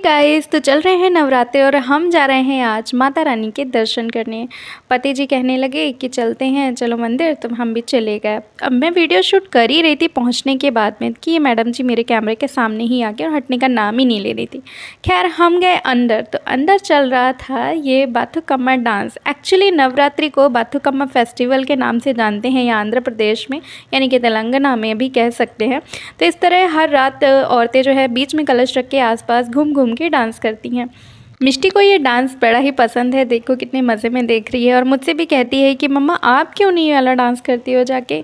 Guys, तो चल रहे हैं नवरात्रे और हम जा रहे हैं आज माता रानी के दर्शन करने। पति जी कहने लगे कि चलते हैं, चलो मंदिर, तो हम भी चले गए। अब मैं वीडियो शूट कर ही रही थी पहुंचने के बाद में कि ये मैडम जी मेरे कैमरे के सामने ही आके और हटने का नाम ही नहीं ले रही थी। खैर हम गए अंदर, तो अंदर चल रहा था ये बाथुकम्मा डांस। एक्चुअली नवरात्रि को बाथुकम्मा फेस्टिवल के नाम से जानते हैं यहाँ आंध्र प्रदेश में, यानी कि तेलंगाना में भी कह सकते हैं। तो इस तरह हर रात औरतें जो है बीच में कलश रख के आसपास घूम घूम के डांस करती हैं। मिष्टी को ये डांस बड़ा ही पसंद है, देखो कितने मज़े में देख रही है और मुझसे भी कहती है कि मम्मा आप क्यों नहीं ये वाला डांस करती हो जाके।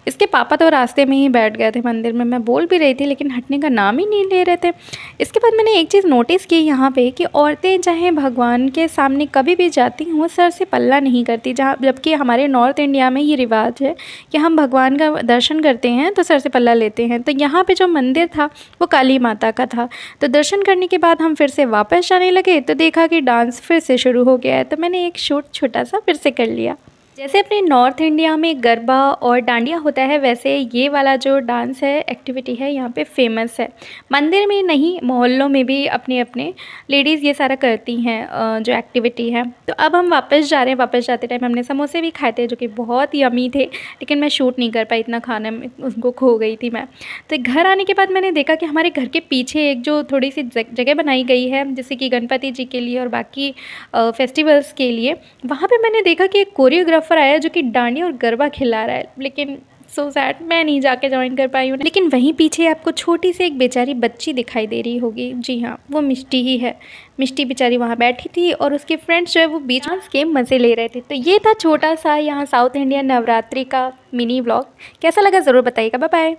इसके पापा तो रास्ते में ही बैठ गए थे मंदिर में, मैं बोल भी रही थी लेकिन हटने का नाम ही नहीं ले रहे थे। इसके बाद मैंने एक चीज़ नोटिस की यहाँ पे कि औरतें चाहे भगवान के सामने कभी भी जाती हों सर से पल्ला नहीं करती, जहाँ जबकि हमारे नॉर्थ इंडिया में ये रिवाज है कि हम भगवान का दर्शन करते हैं तो सर से पल्ला लेते हैं। तो यहाँ पे जो मंदिर था वो काली माता का था। तो दर्शन करने के बाद हम फिर से वापस जाने लगे तो देखा कि डांस फिर से शुरू हो गया है, तो मैंने एक शूट छोटा सा फिर से कर लिया। जैसे अपने नॉर्थ इंडिया में गरबा और डांडिया होता है, वैसे ये वाला जो डांस है, एक्टिविटी है, यहाँ पे फेमस है। मंदिर में नहीं, मोहल्लों में भी अपने अपने लेडीज़ ये सारा करती हैं जो एक्टिविटी है। तो अब हम वापस जा रहे हैं। वापस जाते टाइम हमने समोसे भी खाए थे जो कि बहुत यमी थे, लेकिन मैं शूट नहीं कर पाई, इतना खाने में उनको खो गई थी मैं। तो घर आने के बाद मैंने देखा कि हमारे घर के पीछे एक जो थोड़ी सी जगह बनाई गई है, जैसे कि गणपति जी के लिए और बाकी फेस्टिवल्स के लिए, वहाँ पे मैंने देखा कि एक कोरियोग्राफर आया जो कि डांडिया और गरबा खिला रहा है। लेकिन सो सैड, मैं नहीं जाके ज्वाइन कर पाई हूँ। लेकिन वहीं पीछे आपको छोटी सी एक बेचारी बच्ची दिखाई दे रही होगी, जी हाँ, वो मिष्टी ही है। मिष्टी बेचारी वहाँ बैठी थी और उसके फ्रेंड्स जो है वो बीच डांस के मज़े ले रहे थे। तो ये था छोटा सा यहाँ साउथ इंडियन नवरात्रि का मिनी व्लॉग। कैसा लगा ज़रूर बताइएगा। Bye bye.